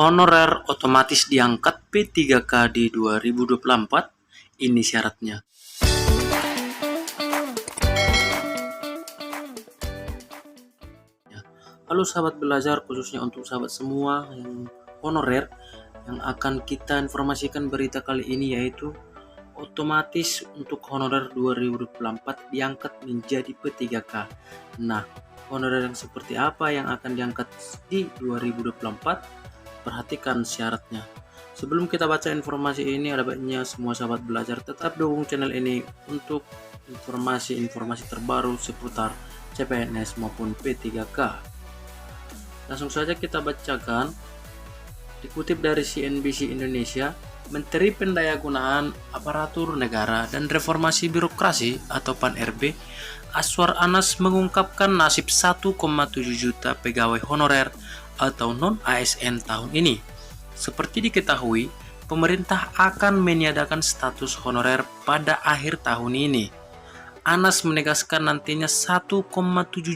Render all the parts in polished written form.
Honorer otomatis diangkat P3K di 2024, ini syaratnya. Halo sahabat belajar, khususnya untuk sahabat semua yang honorer, yang akan kita informasikan berita kali ini yaitu otomatis untuk honorer 2024 diangkat menjadi P3K. Nah, honorer yang seperti apa yang akan diangkat di 2024? Perhatikan syaratnya. Sebelum kita baca informasi ini, ada baiknya semua sahabat belajar tetap dukung channel ini untuk informasi-informasi terbaru seputar CPNS maupun P3K. Langsung saja kita bacakan. Dikutip dari CNBC Indonesia, Menteri Pendayagunaan Aparatur Negara dan Reformasi Birokrasi atau PAN-RB, Aswar Anas mengungkapkan nasib 1,7 juta pegawai honorer atau non-ASN tahun ini. Seperti diketahui, pemerintah akan meniadakan status honorer pada akhir tahun ini. Anas menegaskan nantinya 1,7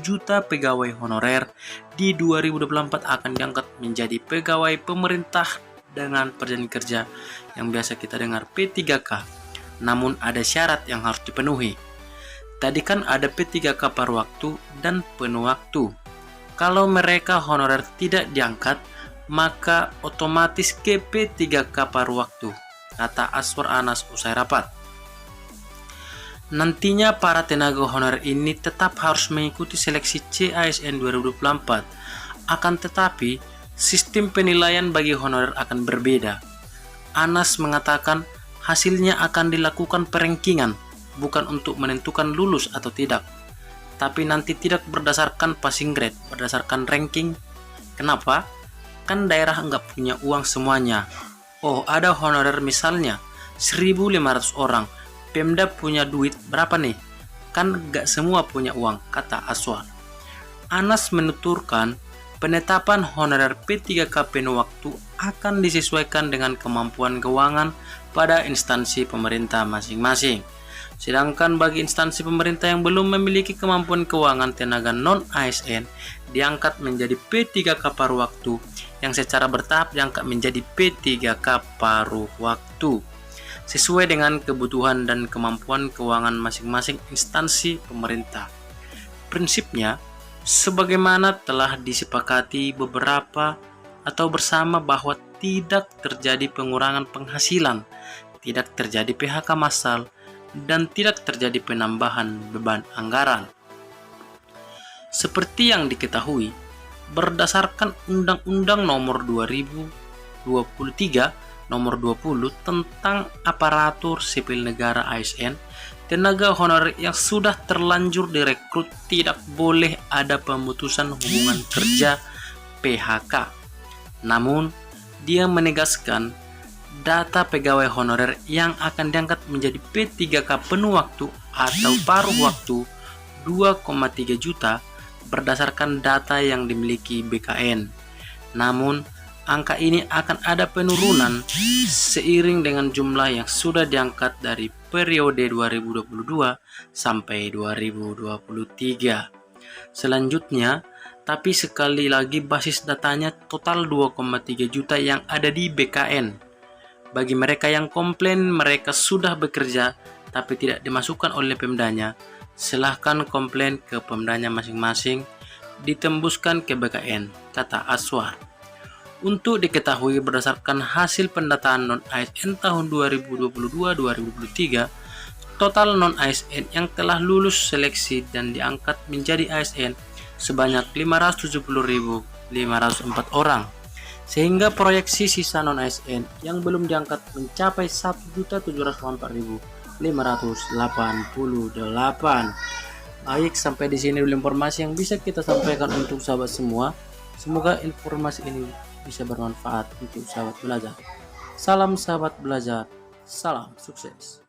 juta pegawai honorer di 2024 akan diangkat menjadi pegawai pemerintah dengan perjanjian kerja yang biasa kita dengar P3K. Namun ada syarat yang harus dipenuhi. Tadi kan ada P3K paruh waktu dan penuh waktu. Kalau mereka honorer tidak diangkat, maka otomatis ke P3K paruh waktu, kata Aswar Anas usai rapat. Nantinya para tenaga honorer ini tetap harus mengikuti seleksi CASN 2024. Akan tetapi, sistem penilaian bagi honorer akan berbeda. Anas mengatakan hasilnya akan dilakukan perankingan, bukan untuk menentukan lulus atau tidak. Tapi nanti tidak berdasarkan passing grade, berdasarkan ranking. Kenapa? Kan daerah nggak punya uang semuanya. Oh, ada honorer misalnya 1.500 orang. Pemda punya duit berapa nih? Kan nggak semua punya uang, kata Aswar. Anas menuturkan penetapan honorer P3K penuh waktu akan disesuaikan dengan kemampuan keuangan pada instansi pemerintah masing-masing. Sedangkan bagi instansi pemerintah yang belum memiliki kemampuan keuangan tenaga non-ASN diangkat menjadi P3K paruh waktu yang secara bertahap diangkat menjadi P3K paruh waktu sesuai dengan kebutuhan dan kemampuan keuangan masing-masing instansi pemerintah. Prinsipnya, sebagaimana telah disepakati beberapa atau bersama bahwa tidak terjadi pengurangan penghasilan, tidak terjadi PHK massal, dan tidak terjadi penambahan beban anggaran. Seperti yang diketahui, berdasarkan Undang-Undang Nomor 2023 Nomor 20 tentang Aparatur Sipil Negara ASN, tenaga honorer yang sudah terlanjur direkrut tidak boleh ada pemutusan hubungan kerja PHK. Namun, dia menegaskan data pegawai honorer yang akan diangkat menjadi P3K penuh waktu atau paruh waktu 2,3 juta berdasarkan data yang dimiliki BKN. Namun, angka ini akan ada penurunan seiring dengan jumlah yang sudah diangkat dari periode 2022 sampai 2023. Selanjutnya, tapi sekali lagi basis datanya total 2,3 juta yang ada di BKN. Bagi mereka yang komplain mereka sudah bekerja tapi tidak dimasukkan oleh Pemdanya, silahkan komplain ke Pemdanya masing-masing, ditembuskan ke BKN, kata Aswar. Untuk diketahui berdasarkan hasil pendataan non-ASN tahun 2022-2023, total non-ASN yang telah lulus seleksi dan diangkat menjadi ASN sebanyak 570.504 orang. Sehingga proyeksi sisa non-ASN yang belum diangkat mencapai 1.784.588. Baik, sampai di sini dulu informasi yang bisa kita sampaikan untuk sahabat semua. Semoga informasi ini bisa bermanfaat untuk sahabat belajar. Salam sahabat belajar, salam sukses.